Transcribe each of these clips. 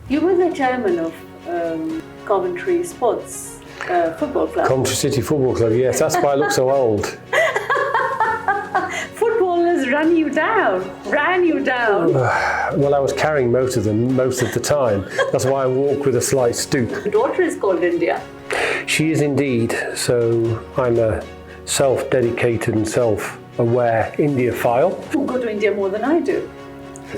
You were the chairman of Coventry Sports Football Club. Coventry City Football Club, yes, that's why I look so old. Footballers ran you down. Well, I was carrying most of them most of the time. That's why I walk with a slight stoop. Your daughter is called India. She is indeed, so I'm a self-dedicated and self-aware India-phile. You go to India more than I do.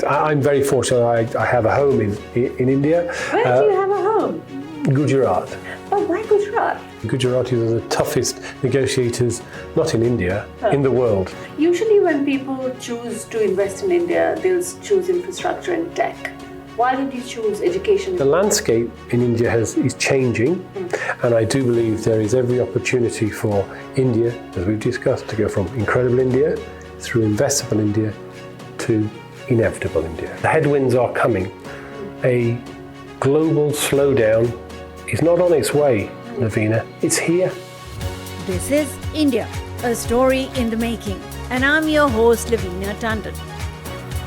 I'm very fortunate. I have a home in India. Where do you have a home? Gujarat. Oh, why Gujarat? Gujaratis are the toughest negotiators, not in India, in the world. Usually when people choose to invest in India, they'll choose infrastructure and tech. Why did you choose education? The landscape in India is changing, and I do believe there is every opportunity for India, as we've discussed, to go from incredible India through investable India to inevitable India. The headwinds are coming. A global slowdown is not on its way, Lavina. It's here. This is India, a story in the making. And I'm your host, Lavina Tandon.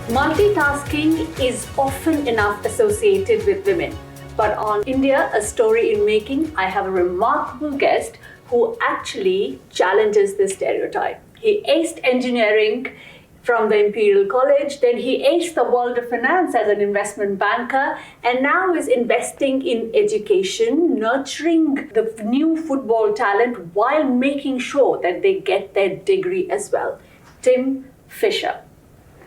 Multitasking is often enough associated with women. But on India, a story in making, I have a remarkable guest who actually challenges this stereotype. He aced engineering from the Imperial College, then he aced the world of finance as an investment banker, and now is investing in education, nurturing the new football talent while making sure that they get their degree as well. Tim Fischer.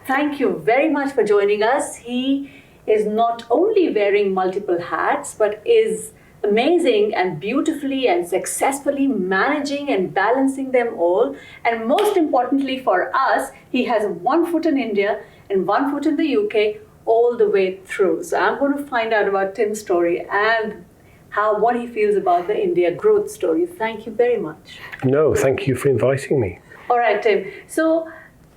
Thank you very much for joining us. He is not only wearing multiple hats, but is amazing and beautifully and successfully managing and balancing them all. And most importantly for us, he has one foot in India and one foot in the UK all the way through. So I'm going to find out about Tim's story and what he feels about the India growth story. Thank you very much. No, thank you for inviting me. All right, Tim. So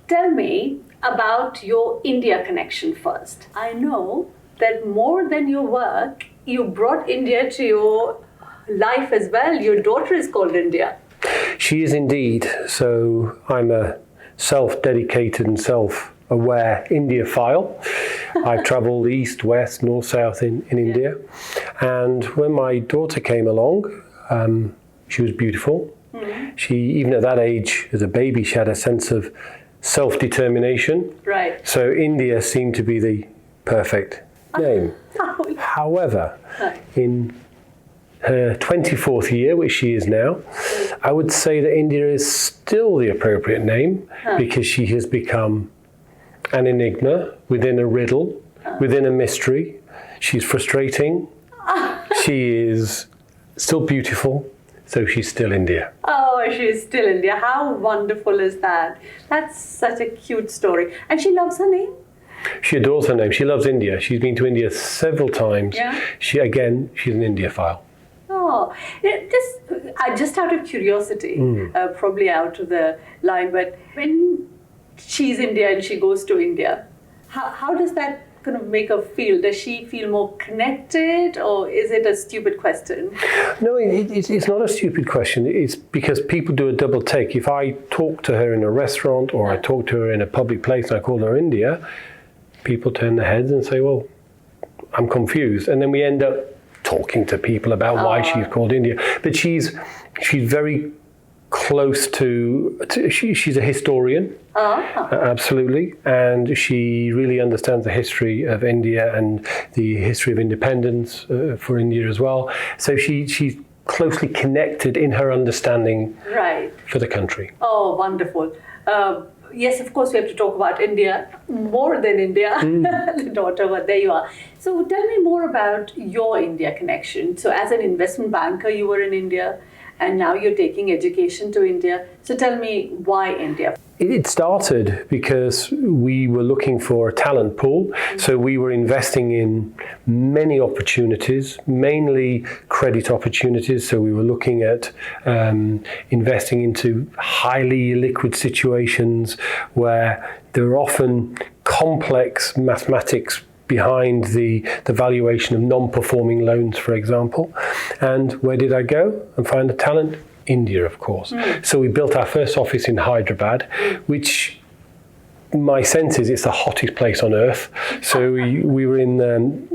tell me about your India connection first. I know that more than your work, you brought India to your life as well. Your daughter is called India. She is indeed. So I'm a self-dedicated and self-aware India-phile. I've travelled east, west, north, south in India. And when my daughter came along, she was beautiful. Mm-hmm. She, even at that age, as a baby, she had a sense of self-determination. Right. So India seemed to be the perfect name. However, in her 24th year, which she is now, I would say that India is still the appropriate name because she has become an enigma within a riddle, within a mystery. She's frustrating. She is still beautiful. So she's still India. Oh, she's still India. How wonderful is that? That's such a cute story. And she loves her name? She adores her name. She loves India. She's been to India several times. Yeah. She's an India-phile. Oh, just out of curiosity, probably out of the line, but when she's India and she goes to India, how does that kind of make her feel? Does she feel more connected, or is it a stupid question? No, it's not a stupid question. It's because people do a double take. If I talk to her in a restaurant or I talk to her in a public place and I call her India, people turn their heads and say, well, I'm confused. And then we end up talking to people about why she's called India. But she's very close to she's a historian, absolutely, and she really understands the history of India and the history of independence for India as well. So she's closely connected in her understanding for the country. Oh, wonderful. Yes, of course, we have to talk about India, more than India, the daughter, but there you are. So tell me more about your India connection. So as an investment banker, you were in India, and now you're taking education to India. So tell me, why India? It started because we were looking for a talent pool. So we were investing in many opportunities, mainly credit opportunities. So we were looking at investing into highly liquid situations where there are often complex mathematics behind the valuation of non-performing loans, for example. And where did I go and find the talent? India, of course. So we built our first office in Hyderabad, which my sense is it's the hottest place on earth. So we were in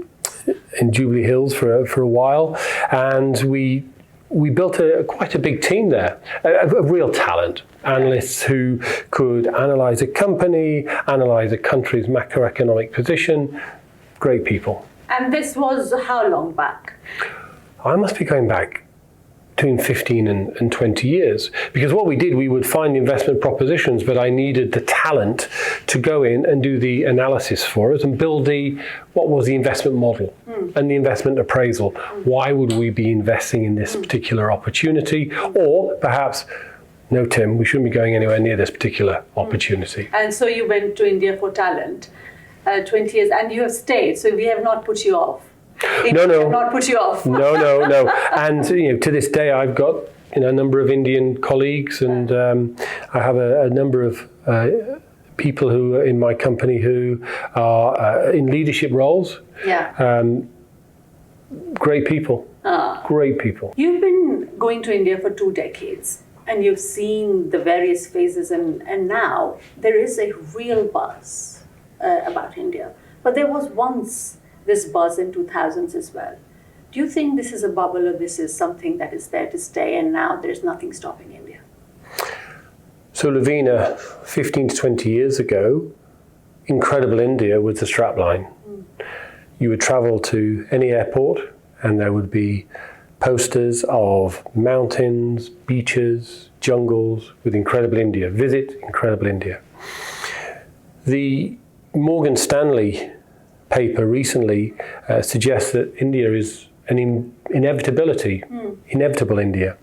in Jubilee Hills for a while, and we built quite a big team there, of real talent, analysts who could analyze a company, analyze a country's macroeconomic position. Great people. And this was how long back? I must be going back between 15 and 20 years. Because what we did, we would find investment propositions, but I needed the talent to go in and do the analysis for us and build what was the investment model and the investment appraisal. Why would we be investing in this particular opportunity? Or perhaps, no, Tim, we shouldn't be going anywhere near this particular opportunity. And so you went to India for talent, 20 years, and you have stayed, so we have not put you off. No. Not put you off. No. And to this day, I've got a number of Indian colleagues, and I have a number of people who are in my company who are in leadership roles. Yeah. Great people. Great people. You've been going to India for 2 decades, and you've seen the various phases, and now there is a real buzz about India. But there was once this buzz in 2000s as well. Do you think this is a bubble, or this is something that is there to stay, and now there's nothing stopping India? So Lavina, 15 to 20 years ago, incredible India was the strapline. You would travel to any airport and there would be posters of mountains, beaches, jungles with incredible India. Visit incredible India. The Morgan Stanley paper recently suggests that India is an inevitability, inevitable India.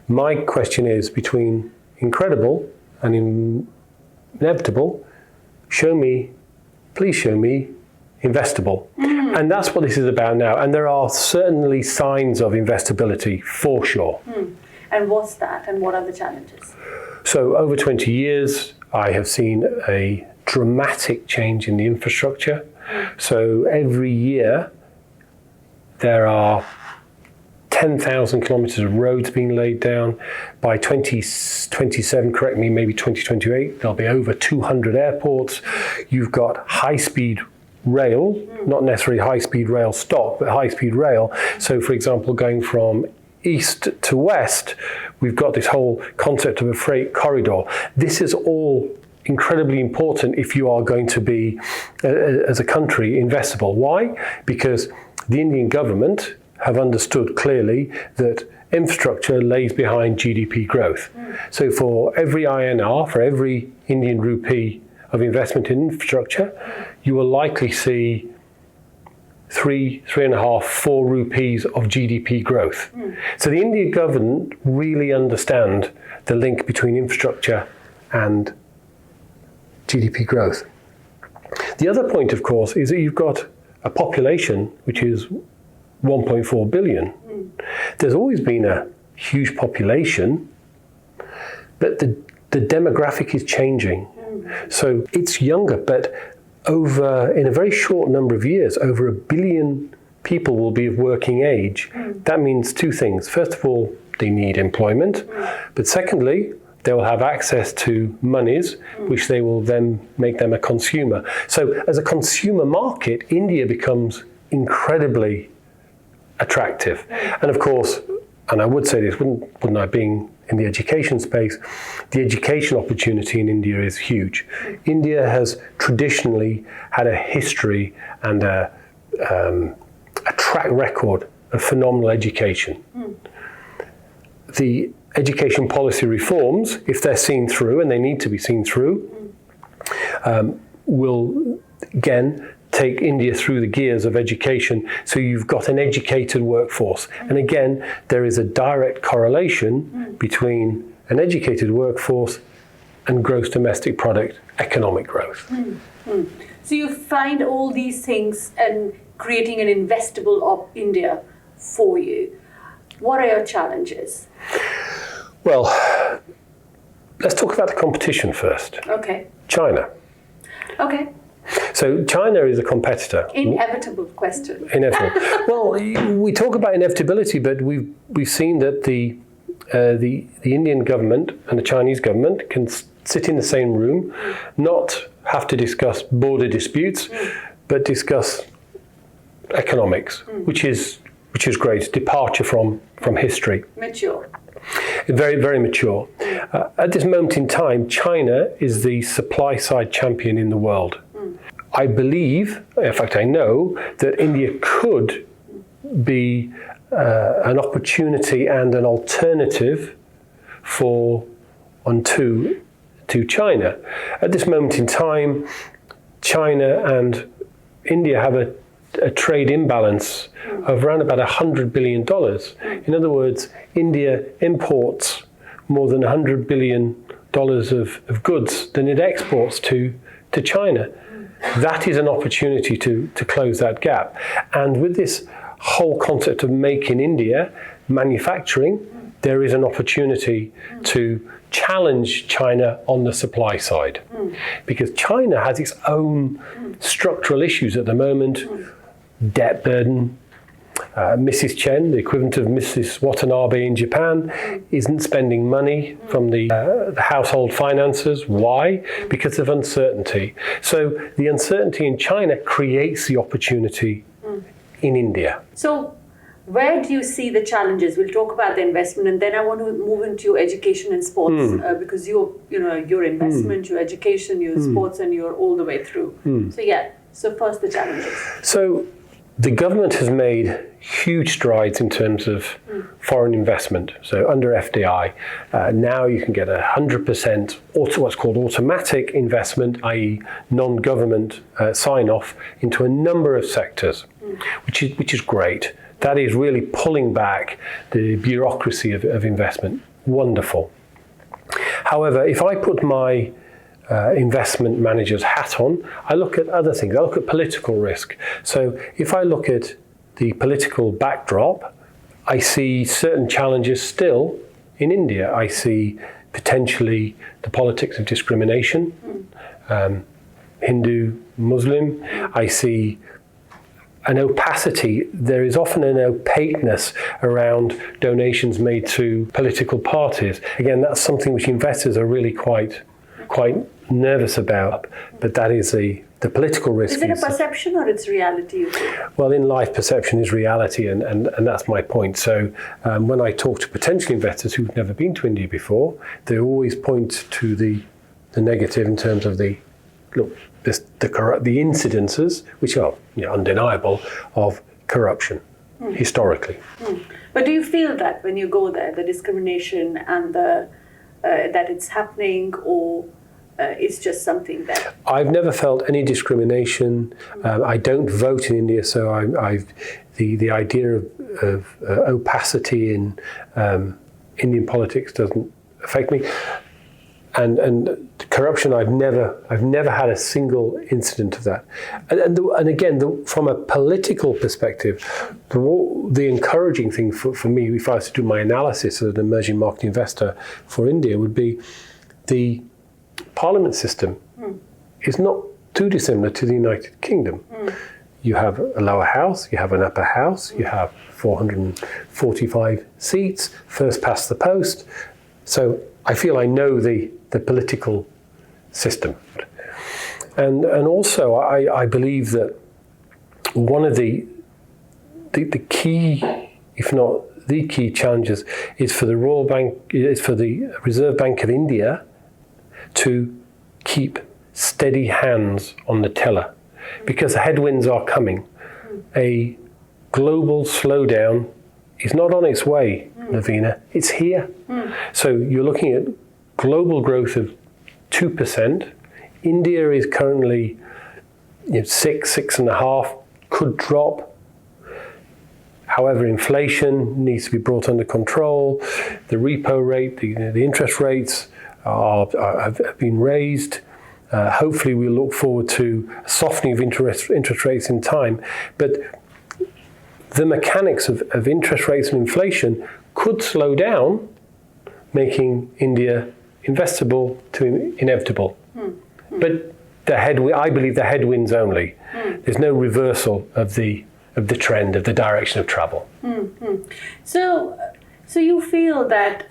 My question is, between incredible and inevitable, please show me investable. And that's what this is about now. And there are certainly signs of investability, for sure. And what's that, and what are the challenges? So over 20 years, I have seen a dramatic change in the infrastructure. So every year, there are 10,000 kilometres of roads being laid down. By 2027, correct me, maybe 2028, there'll be over 200 airports. You've got high-speed rail, not necessarily high-speed rail stock, but high-speed rail. So, for example, going from east to west, we've got this whole concept of a freight corridor. This is all incredibly important if you are going to be, as a country, investable. Why? Because the Indian government have understood clearly that infrastructure lays behind GDP growth. So for every INR, for every Indian rupee of investment in infrastructure, you will likely see 3.5, 4 rupees of GDP growth. So the Indian government really understand the link between infrastructure and GDP growth. The other point, of course, is that you've got a population which is 1.4 billion. There's always been a huge population, but the demographic is changing. So it's younger, but in a very short number of years, over 1 billion people will be of working age. That means 2 things. First of all, they need employment, but secondly, they will have access to monies, which they will then make them a consumer. So as a consumer market, India becomes incredibly attractive. And of course, and I would say this, wouldn't I, being in the education space, the education opportunity in India is huge. India has traditionally had a history and a track record of phenomenal education. The education policy reforms, if they're seen through, and they need to be seen through, will again take India through the gears of education, so you've got an educated workforce. And again, there is a direct correlation between an educated workforce and gross domestic product economic growth. So you find all these things and creating an investable of India for you. What are your challenges? Well, let's talk about the competition first. Okay. China. Okay. So China is a competitor. Inevitable question. Inevitable. Well, we talk about inevitability, but we've seen that the Indian government and the Chinese government can sit in the same room, not have to discuss border disputes, but discuss economics, which is great. Departure from history. Mature. Very, very mature. At this moment in time, China is the supply side champion in the world. I believe, in fact I know, that India could be an opportunity and an alternative to China. At this moment in time, China and India have a trade imbalance of around about $100 billion. In other words, India imports more than $100 billion of goods than it exports to China. That is an opportunity to close that gap. And with this whole concept of make in India, manufacturing, there is an opportunity to challenge China on the supply side. Because China has its own structural issues at the moment, debt burden. Mrs. Chen, the equivalent of Mrs. Watanabe in Japan, isn't spending money from the household finances. Why? Because of uncertainty. So the uncertainty in China creates the opportunity in India. So where do you see the challenges? We'll talk about the investment, and then I want to move into education and sports because your investment, your education, your sports, and you're all the way through. So first the challenges. So the government has made huge strides in terms of foreign investment. So under FDI, now you can get 100% what's called automatic investment, i.e. non-government sign-off into a number of sectors, which is great. That is really pulling back the bureaucracy of investment. Wonderful. However, if I put my investment manager's hat on, I look at other things. I look at political risk. So if I look at the political backdrop, I see certain challenges still in India. I see potentially the politics of discrimination, Hindu, Muslim. I see an opacity. There is often an opaqueness around donations made to political parties. Again, that's something which investors are really quite nervous about, but that is the political risk. Is it a perception or it's reality? Well, in life, perception is reality, and that's my point. So when I talk to potential investors who've never been to India before, they always point to the negative in terms of the incidences, which are undeniable, of corruption historically. But do you feel that when you go there, the discrimination and that it's happening, or it's just something that... I've never felt any discrimination. I don't vote in India, so the idea of opacity in Indian politics doesn't affect me. And corruption, I've never had a single incident of that. And again, from a political perspective, the encouraging thing for me, if I was to do my analysis as an emerging market investor for India, would be the parliament system is not too dissimilar to the United Kingdom. You have a lower house, you have an upper house, you have 445 seats, first past the post. So I feel I know the political system. And also I believe that one of the key, if not the key challenges, is for the Reserve Bank of India to keep steady hands on the tiller, because the headwinds are coming. A global slowdown is not on its way, Lavina, it's here. So you're looking at global growth of 2%. India is currently 6.5, could drop. However, inflation needs to be brought under control. The repo rate, the interest rates have been raised. Hopefully we'll look forward to a softening of interest rates in time. But the mechanics of interest rates and inflation could slow down, making India investable to inevitable. But I believe the headwinds only. There's no reversal of the trend, of the direction of travel. So you feel that,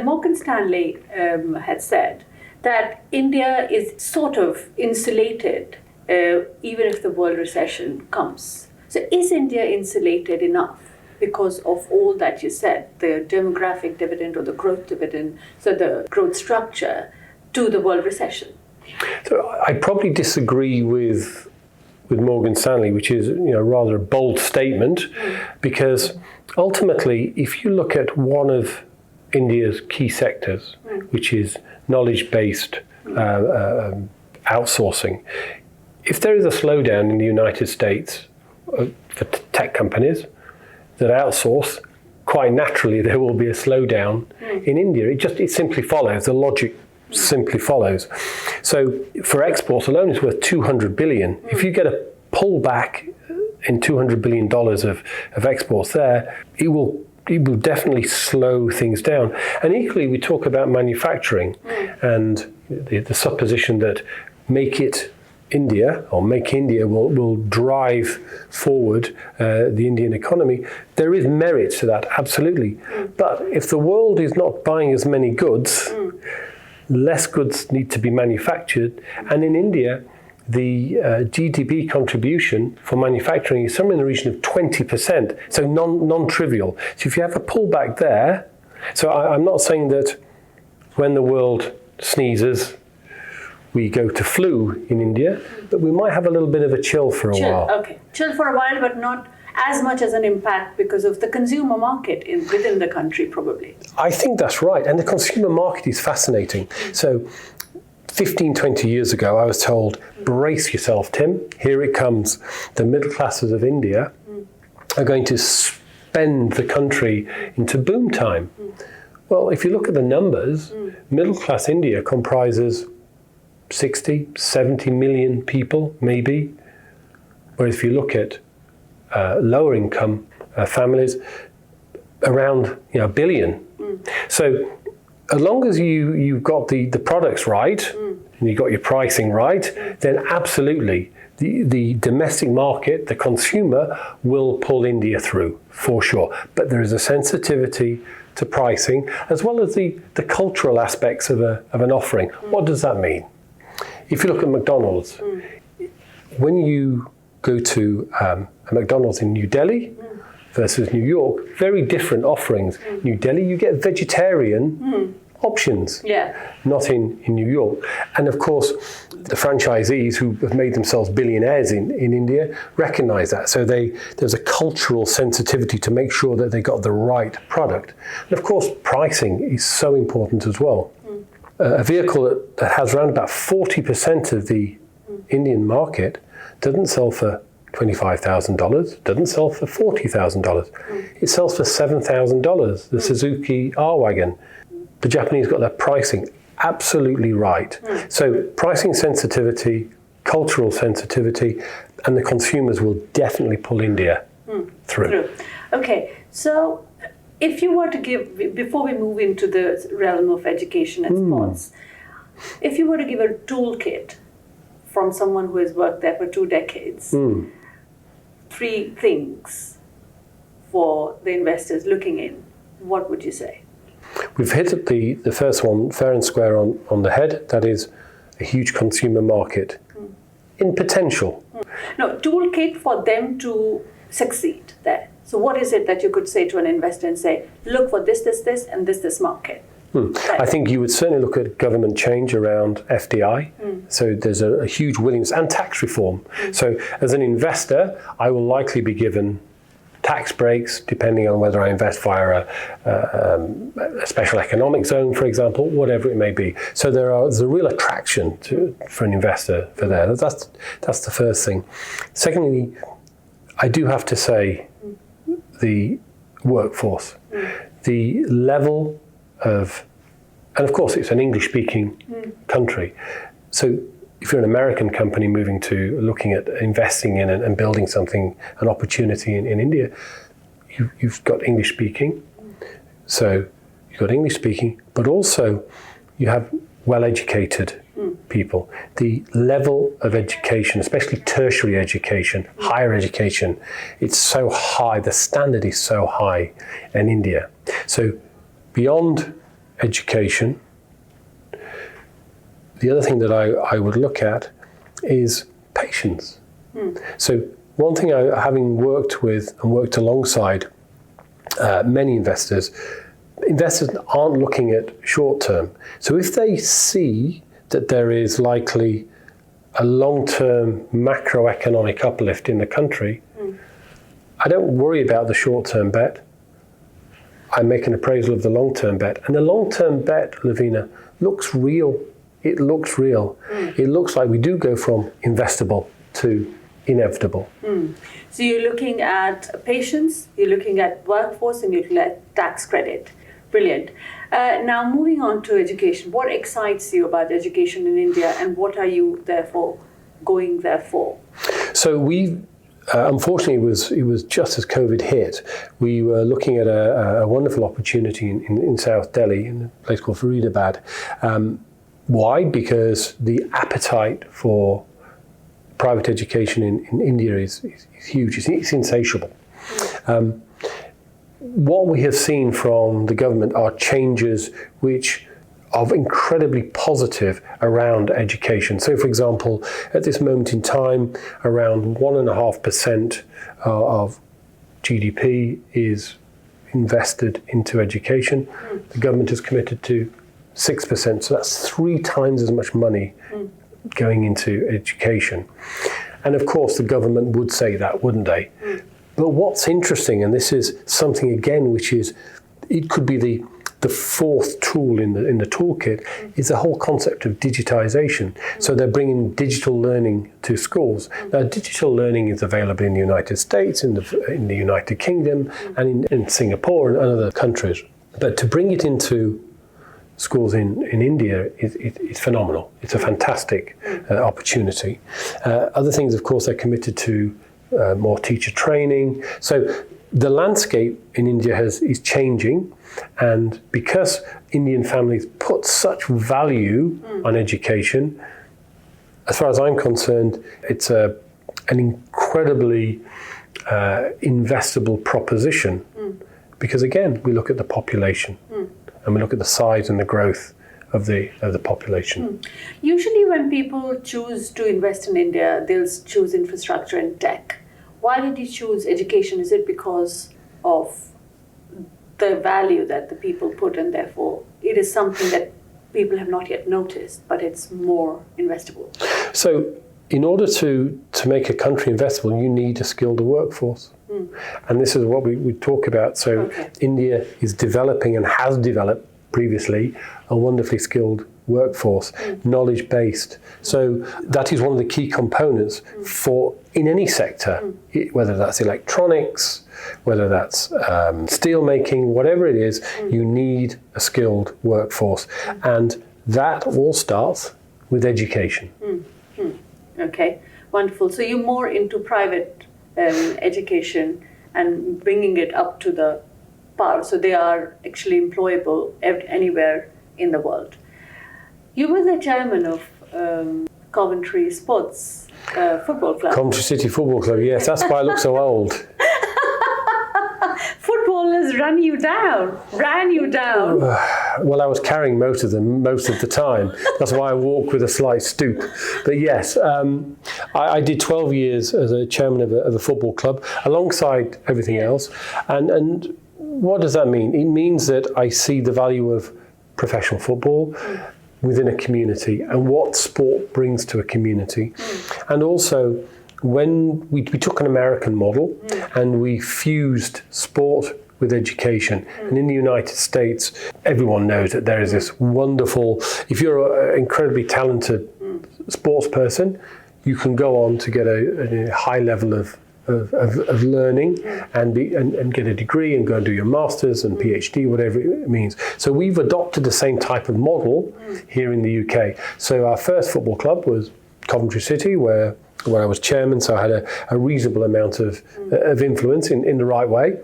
Morgan Stanley had said that India is sort of insulated even if the world recession comes. So is India insulated enough because of all that you said, the demographic dividend or the growth dividend, so the growth structure to the world recession? So I probably disagree with Morgan Stanley, which is rather a bold statement, because ultimately, if you look at one of India's key sectors, which is knowledge-based outsourcing, if there is a slowdown in the United States for tech companies that outsource, quite naturally there will be a slowdown in India. It simply follows. The logic simply follows. So for exports alone, it's worth 200 billion. If you get a pullback in $200 billion of exports there, it will definitely slow things down. And equally, we talk about manufacturing and the supposition that Make India will drive forward the Indian economy. There is merit to that, absolutely. But if the world is not buying as many goods, less goods need to be manufactured. And in India, the GDP contribution for manufacturing is somewhere in the region of 20%, so non-trivial. So if you have a pullback there, so I'm not saying that when the world sneezes, we go to flu in India, but we might have a little bit of a chill for a while. Okay, chill for a while, but not as much as an impact because of the consumer market within the country, probably. I think that's right, and the consumer market is fascinating. So 15, 20 years ago, I was told, brace yourself, Tim, here it comes. The middle classes of India are going to spend the country into boom time. Well, if you look at the numbers, middle class India comprises 60, 70 million people, maybe. Whereas if you look at lower income families, around a billion. So as long as you've got the products right and you've got your pricing right, then absolutely the domestic market, the consumer, will pull India through for sure. But there is a sensitivity to pricing as well as the cultural aspects of an offering. What does that mean? If you look at McDonald's, when you go to a McDonald's in New Delhi versus New York, very different offerings. New Delhi, you get vegetarian options, not in New York. And of course, the franchisees who have made themselves billionaires in India recognize that. So there's a cultural sensitivity to make sure that they got the right product. And of course, pricing is so important as well. A vehicle that has around about 40% of the Indian market doesn't sell for $25,000, doesn't sell for $40,000. It sells for $7,000, the Suzuki R-Wagon. The Japanese got their pricing absolutely right. So pricing sensitivity, cultural sensitivity, and the consumers will definitely pull India through. Okay, so if you were to give, before we move into the realm of education and sports, if you were to give a toolkit from someone who has worked there for 2 decades, 3 things for the investors looking in, what would you say? We've hit the first one fair and square on the head. That is a huge consumer market in potential. No, toolkit for them to succeed there. So what is it that you could say to an investor and say, look for this, and this market? I think you would certainly look at government change around FDI. So there's a huge willingness, and tax reform. So as an investor, I will likely be given tax breaks depending on whether I invest via a special economic zone, for example, whatever it may be. So there's a real attraction for an investor for there. That's the first thing. Secondly, I do have to say the workforce, the level of, and of course it's an English-speaking country. So if you're an American company looking at investing in and building something, an opportunity in India, you've got English-speaking. So you've got English-speaking, but also you have well-educated people. The level of education, especially tertiary education, higher education, it's so high, the standard is so high in India. So beyond education, the other thing that I would look at is patience. So one thing having worked with and worked alongside many investors aren't looking at short term. So if they see that there is likely a long-term macroeconomic uplift in the country, I don't worry about the short-term bet. I make an appraisal of the long-term bet. And the long-term bet, Lavina, looks real. It looks real. It looks like we do go from investable to inevitable. So you're looking at patients, you're looking at workforce, and you're looking at tax credit. Brilliant. Now moving on to education. What excites you about education in India, and what are you therefore going there for? So we, unfortunately, it was just as COVID hit. We were looking at a wonderful opportunity in South Delhi, in a place called Faridabad. Why? Because the appetite for private education in India is huge. It's insatiable. What we have seen from the government are changes which are incredibly positive around education. So, for example, at this moment in time, around 1.5% of GDP is invested into education. The government is committed to 6%, so that's 3 times as much money going into education. And of course, the government would say that, wouldn't they? But what's interesting, and this is something again which is, it could be the fourth tool in the toolkit, is the whole concept of digitization. So they're bringing digital learning to schools. Now, digital learning is available in the United States, in the United Kingdom, and in Singapore and other countries. But to bring it into schools in India is phenomenal. It's a fantastic opportunity. Other things, of course, they're committed to more teacher training. So the landscape in India is changing, and because Indian families put such value on education, as far as I'm concerned, it's an incredibly investable proposition. Because again, we look at the population and we look at the size and the growth of the population. Usually when people choose to invest in India, they'll choose infrastructure and tech. Why did you choose education? Is it because of the value that the people put, and therefore it is something that people have not yet noticed, but it's more investable? So in order to make a country investable, you need a skilled workforce. And this is what we talk about. So India is developing and has developed previously a wonderfully skilled workforce, knowledge-based. So that is one of the key components for in any sector, whether that's electronics, whether that's steel making, whatever it is, you need a skilled workforce. And that all starts with education. Okay, wonderful. So you're more into private education and bringing it up to the par, so they are actually employable anywhere in the world. You were the chairman of Coventry Sports Football Club. Coventry City Football Club, yes, that's why I look so old. Footballers ran you down. Well, I was carrying most of them most of the time. That's why I walk with a slight stoop. But yes, I did 12 years as a chairman of a football club, alongside everything else. And what does that mean? It means that I see the value of professional football within a community and what sport brings to a community. And also, when we took an American model and we fused sport with education. And in the United States, everyone knows that there is this wonderful, if you're an incredibly talented sports person, you can go on to get a high level of learning and get a degree and go and do your master's and PhD, whatever it means. So we've adopted the same type of model here in the UK. So our first football club was Coventry City, where I was chairman, so I had a reasonable amount of influence in the right way.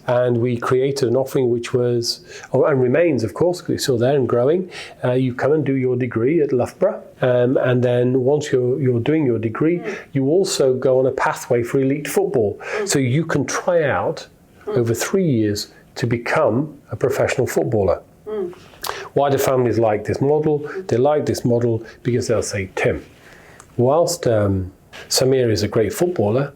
And we created an offering which was, and remains, of course, because it's still there and growing. You come and do your degree at Loughborough. And then once you're doing your degree, you also go on a pathway for elite football. So you can try out over 3 years to become a professional footballer. Why do families like this model? They like this model because they'll say, Tim, whilst Samir is a great footballer,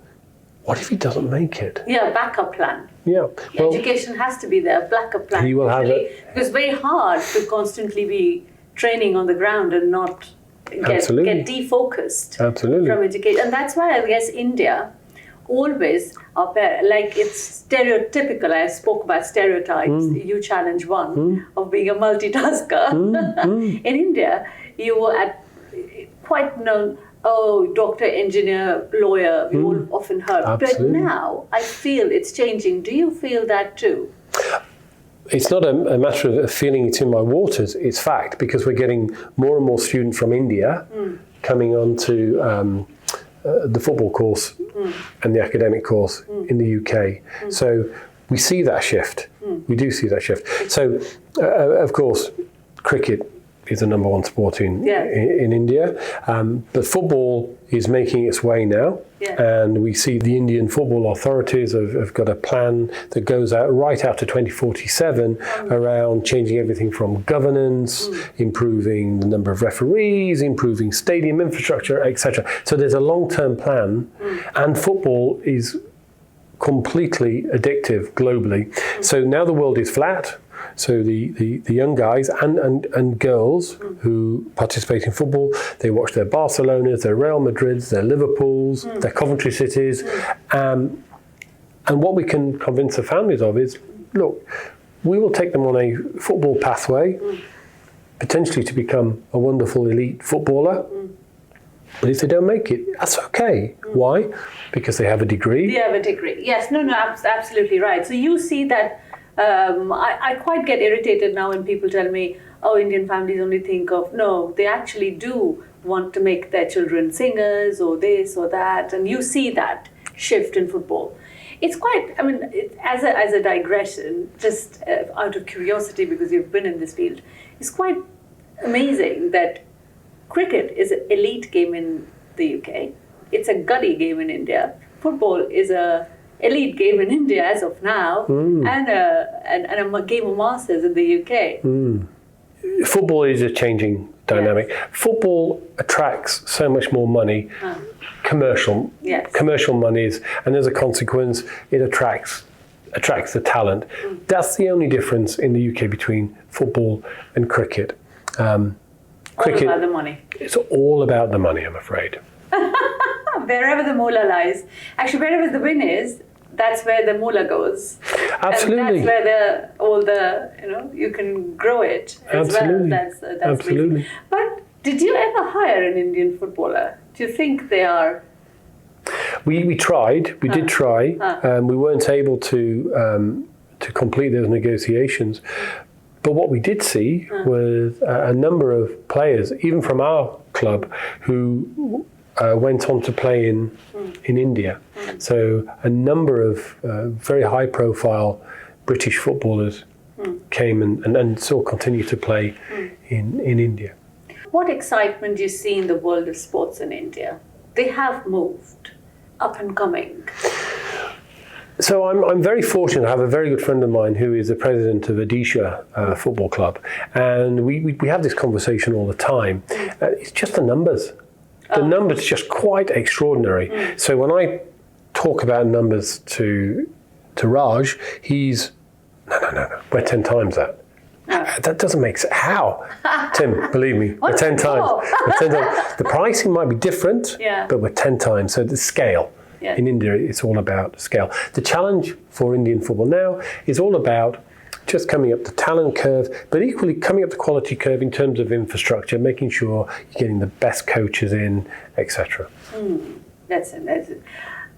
what if he doesn't make it? Yeah, backup plan. Yeah. Well, Education has to be there, backup plan. He will have it. Because it's very hard to constantly be training on the ground and not get defocused from education. And that's why I guess India always, like it's stereotypical. I spoke about stereotypes. You challenge one of being a multitasker. In India, you were quite known, doctor, engineer, lawyer, we all often heard. Absolutely. But now I feel it's changing. Do you feel that too? It's not a matter of feeling it's in my waters, it's fact, because we're getting more and more students from India coming on to the football course and the academic course in the UK. So we see that shift. We do see that shift. So, of course, cricket is the number one sport in India. But football is making its way now. And we see the Indian football authorities have got a plan that goes right out to 2047 around changing everything from governance, improving the number of referees, improving stadium infrastructure, etc. So there's a long-term plan, and football is completely addictive globally. So now the world is flat. So the young guys and girls who participate in football, they watch their Barcelonas, their Real Madrids, their Liverpools, their Coventry Cities. And what we can convince the families of is, look, we will take them on a football pathway, potentially to become a wonderful elite footballer. But if they don't make it, that's okay. Why? Because they have a degree. They have a degree. Yes, absolutely right. So you see that. I quite get irritated now when people tell me, Indian families only think of, no, they actually do want to make their children singers or this or that, and you see that shift in football. It's quite, as a digression, just out of curiosity, because you've been in this field, it's quite amazing that cricket is an elite game in the UK, it's a gully game in India, football is a elite game in India as of now, and a game of masters in the UK. Football is a changing dynamic. Yes. Football attracts so much more money, commercial monies, and as a consequence, it attracts the talent. That's the only difference in the UK between football and cricket. Cricket, all about the money. It's all about the money, I'm afraid. Wherever the moolah lies. Actually, wherever the win is, that's where the moolah goes. Absolutely. And that's where you can grow it as Absolutely. well. That's Absolutely. Amazing. But did you ever hire an Indian footballer? Do you think they are? We tried. We did try. We weren't able to complete those negotiations. But what we did see was a number of players, even from our club, who went on to play in India. So a number of very high-profile British footballers came and still continue to play in India. What excitement do you see in the world of sports in India? They have moved, up and coming. So I'm very fortunate. I have a very good friend of mine who is the president of Odisha Football Club, and we have this conversation all the time. It's just the numbers. The numbers are just quite extraordinary. So when I talk about numbers to Raj, he's no, we're 10 times that. That doesn't make sense. How? Tim, believe me, we're 10 times. We're 10 times. The pricing might be different, but we're 10 times. So the scale. Yeah. In India, it's all about scale. The challenge for Indian football now is all about just coming up the talent curve, but equally coming up the quality curve in terms of infrastructure, making sure you're getting the best coaches in, etc. That's it.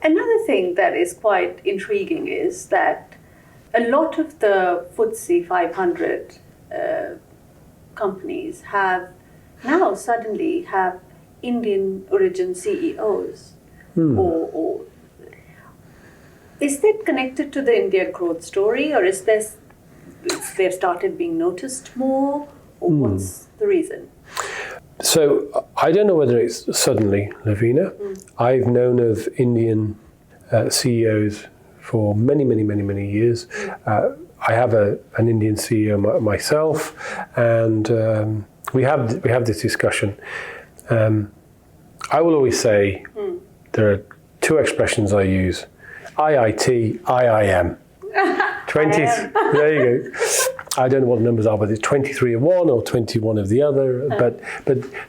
Another thing that is quite intriguing is that a lot of the FTSE 500 companies have now suddenly have Indian origin CEOs. Or is that connected to the India growth story, or is they've started being noticed more, or what's the reason? So I don't know whether it's suddenly, Lavina. I've known of Indian CEOs for many years. I have an Indian CEO myself, and we have this discussion. I will always say there are two expressions I use. IIT, IIM. 20, there you go. I don't know what the numbers are, but it's 23 of one or 21 of the other. But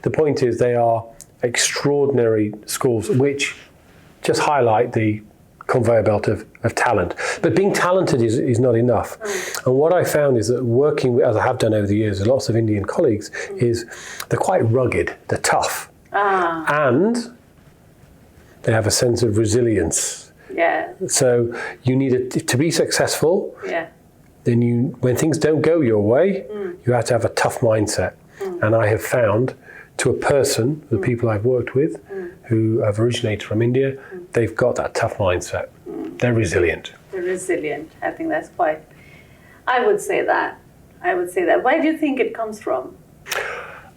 the point is they are extraordinary schools which just highlight the conveyor belt of talent. But being talented is not enough. And what I found is that working, as I have done over the years with lots of Indian colleagues, is they're quite rugged, they're tough. And they have a sense of resilience. Yeah. So you need to be successful. Yeah. Then when things don't go your way, you have to have a tough mindset. And I have found, to a person, the people I've worked with, who have originated from India, they've got that tough mindset. They're resilient. They're resilient. I think that's quite. I would say that. Where do you think it comes from?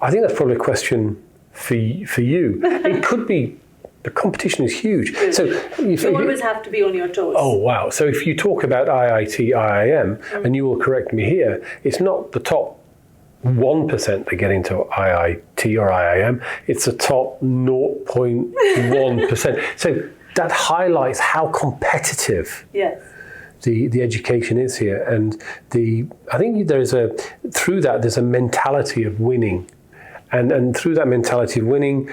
I think that's probably a question for you. It could be. The competition is huge. So you always have to be on your toes. Oh, wow. So if you talk about IIT, IIM, and you will correct me here, it's not the top 1% that get into IIT or IIM, it's the top 0.1%. So that highlights how competitive the education is here. And I think there's a mentality of winning. And through that mentality of winning,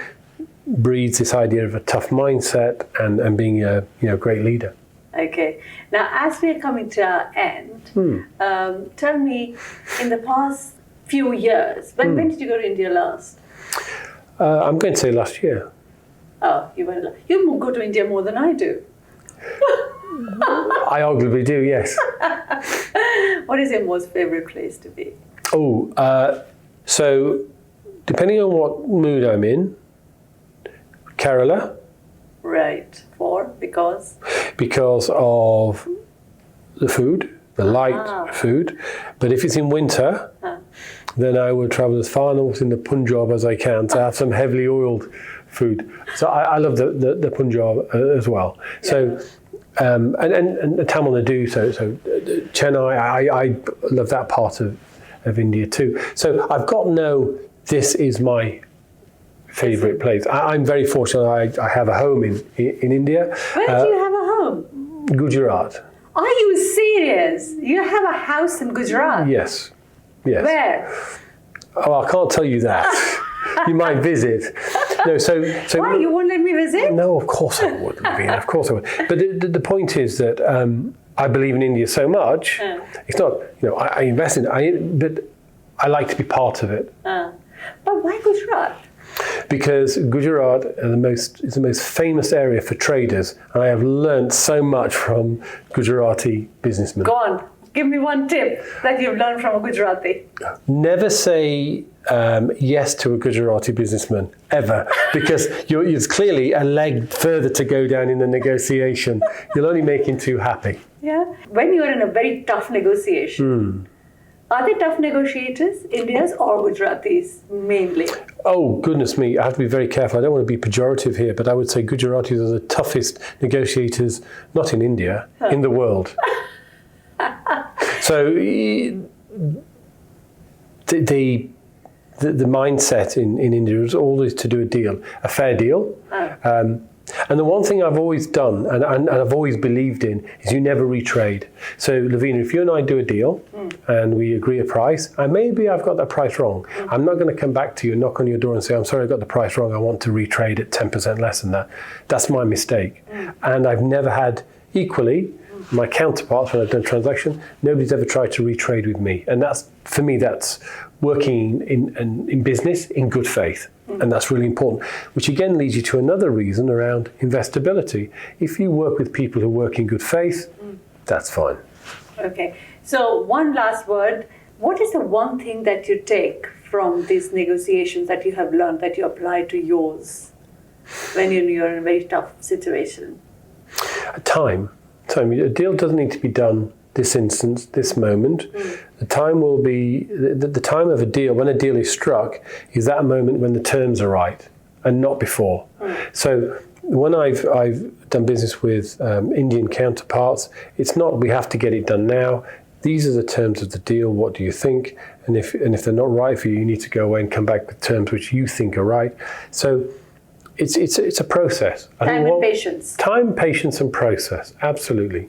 breeds this idea of a tough mindset and being a great leader. Okay. Now, as we're coming to our end, tell me, in the past few years, when did you go to India last? I'm going to say last year. Oh, you go to India more than I do. I arguably do, yes. What is your most favorite place to be? So depending on what mood I'm in, Kerala. Right. Because? Because of the food, the light food. But if it's in winter, then I would travel as far north in the Punjab as I can to have some heavily oiled food. So I love the Punjab as well. Yeah. So and Tamil Nadu, so Chennai, I love that part of India too. So I've got this is my favourite place. I'm very fortunate. I have a home in India. Where do you have a home? Gujarat. Are you serious? You have a house in Gujarat? Yes. Where? Oh, I can't tell you that. You might visit. No, so why, you won't let me visit? No, of course I would, Lavina. Of course I would. But the point is that I believe in India so much. It's not, I invest in it, but I like to be part of it. But why Gujarat? Because Gujarat is the most famous area for traders, and I have learned so much from Gujarati businessmen. Go on, give me one tip that you've learned from a Gujarati. Never say yes to a Gujarati businessman, ever, because it's clearly a leg further to go down in the negotiation. You'll only make him too happy. Yeah. When you're in a very tough negotiation, are they tough negotiators, Indians or Gujaratis mainly? Oh, goodness me. I have to be very careful. I don't want to be pejorative here, but I would say Gujaratis are the toughest negotiators, not in India, in the world. So the mindset in India is always to do a fair deal. And the one thing I've always done and I've always believed in is you never retrade. So, Lavina, if you and I do a deal and we agree a price, and maybe I've got that price wrong, I'm not going to come back to you and knock on your door and say, I'm sorry, I got the price wrong, I want to retrade at 10% less than that. That's my mistake. And I've never had, equally, my counterparts when I've done transaction, nobody's ever tried to retrade with me. And that's, for me, that's working in business in good faith. And that's really important, which again leads you to another reason around investability. If you work with people who work in good faith, that's fine. Okay. So one last word. What is the one thing that you take from these negotiations that you have learned that you apply to yours when you're in a very tough situation? Time. A deal doesn't need to be done this instance, this moment. The time will be, the time of a deal, when a deal is struck, is that moment when the terms are right and not before. So when I've done business with Indian counterparts, it's not we have to get it done now. These are the terms of the deal. What do you think? And if they're not right for you, you need to go away and come back with terms which you think are right. So It's a process. Time and patience. Time, patience, and process. Absolutely.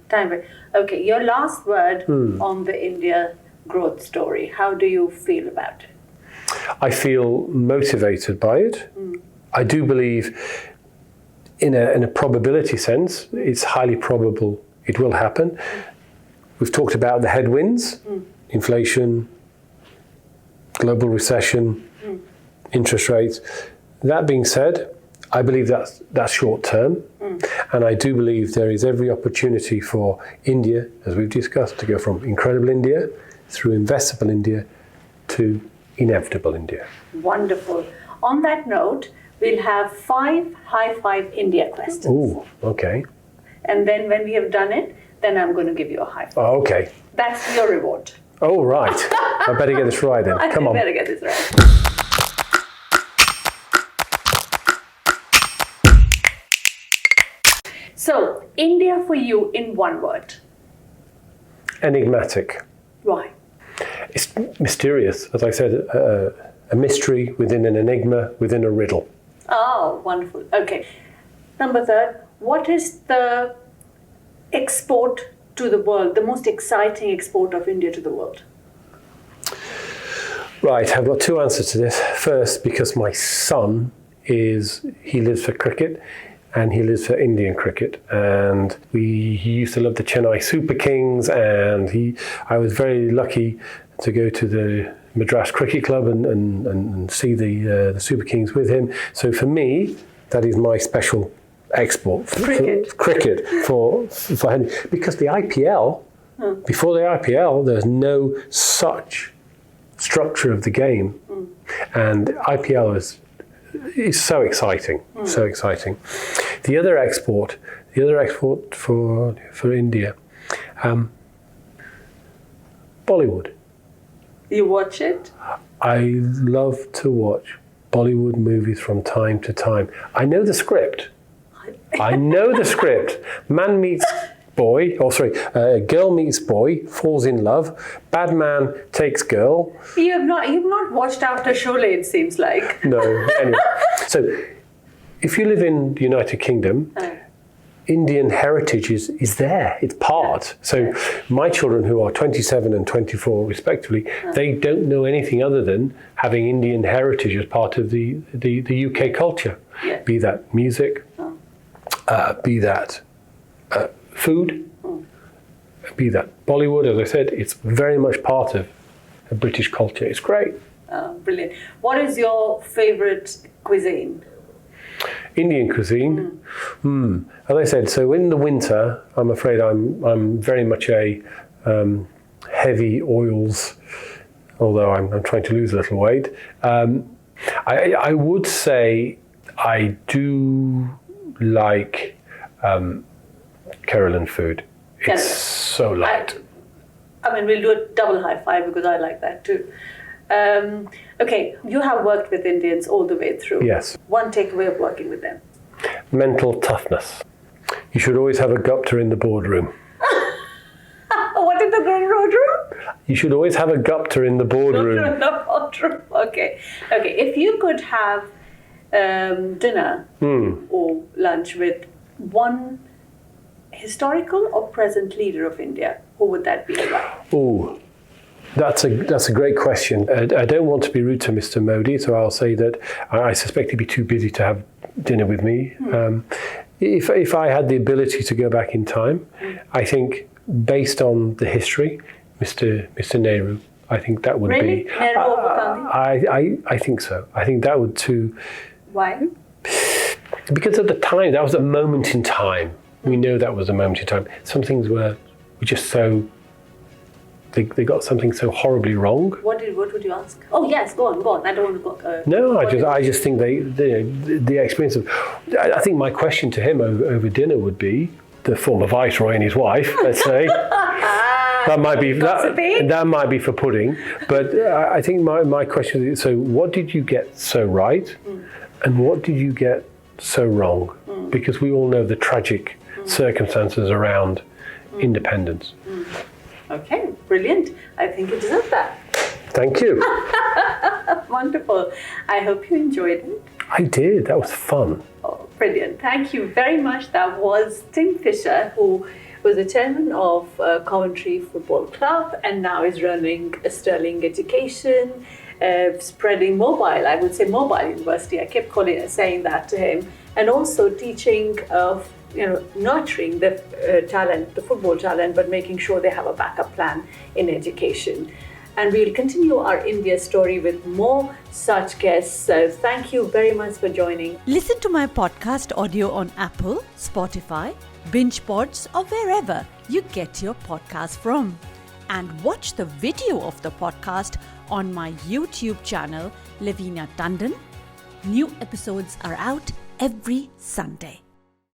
Okay, your last word on the India growth story. How do you feel about it? I feel motivated by it. I do believe, in a probability sense, it's highly probable it will happen. We've talked about the headwinds, inflation, global recession, interest rates. That being said, I believe that's short term, and I do believe there is every opportunity for India, as we've discussed, to go from incredible India through investable India to inevitable India. Wonderful. On that note, we'll have 5 high-five India questions. Oh, okay. And then when we have done it, then I'm going to give you a high five. Oh, okay. That's your reward. Oh, right. I better get this right then. Come on. I better get this right. So, India for you in one word. Enigmatic. Why? It's mysterious, as I said, a mystery within an enigma, within a riddle. Oh, wonderful. Okay. Number 3, what is the export to the world, the most exciting export of India to the world? Right, I've got 2 answers to this. First, because my son he lives for cricket, and he lives for Indian cricket, and he used to love the Chennai Super Kings, and I was very lucky to go to the Madras Cricket Club and see the Super Kings with him. So for me, that is my special export for cricket for Henry. Because the IPL, before the IPL, there's no such structure of the game, and IPL is so exciting, so exciting. The other export for India, Bollywood. You watch it? I love to watch Bollywood movies from time to time. I know the script. Man meets boy, girl meets boy, falls in love, bad man takes girl. You've not watched After Sholay, it seems like. No, anyway. So, if you live in the United Kingdom, Indian heritage is there, it's part. So my children, who are 27 and 24 respectively, they don't know anything other than having Indian heritage as part of the UK culture. Yes. Be that music, be that food, be that Bollywood. As I said, it's very much part of a British culture. It's great. Brilliant. What is your favorite cuisine? Indian cuisine. As I said, so in the winter, I'm afraid I'm very much a heavy oils, although I'm trying to lose a little weight. I would say I do like Kerala food. It's so light. I mean, we'll do a double high five because I like that too. Okay, you have worked with Indians all the way through. Yes. One takeaway of working with them. Mental toughness. You should always have a gupta in the boardroom. What in the boardroom? You should always have a gupta in the boardroom. In the boardroom. Okay. If you could have dinner or lunch with one historical or present leader of India, who would that be? Oh, that's a great question. I don't want to be rude to Mr. Modi, so I'll say that I suspect he'd be too busy to have dinner with me. If I had the ability to go back in time, I think based on the history, Mr. Nehru, I think that would really? be. Nehru over Gandhi? I think so. I think that would too. Why? Because at the time, that was a moment in time. We know that was a moment in time. Some things were just so. They got something so horribly wrong. What would you ask? Oh yes, go on. I don't want to go. No, I just think the experience of. I think my question to him over dinner would be the former viceroy and his wife. Let's say that might be for pudding. But I think my question is: so what did you get so right, and what did you get so wrong? Because we all know the tragic circumstances around independence. Okay, brilliant. I think you deserve that. Thank you. Wonderful. I hope you enjoyed it. I did. That was fun. Oh, brilliant. Thank you very much. That was Tim Fischer, who was the chairman of Coventry Football Club and now is running Stirling Education, spreading mobile, I would say mobile university. I kept saying that to him. And also teaching, nurturing the talent, the football talent, but making sure they have a backup plan in education. And we'll continue our India story with more such guests. So thank you very much for joining. Listen to my podcast audio on Apple, Spotify, Binge Pods, or wherever you get your podcast from. And watch the video of the podcast on my YouTube channel, Lavina Tandon. New episodes are out every Sunday.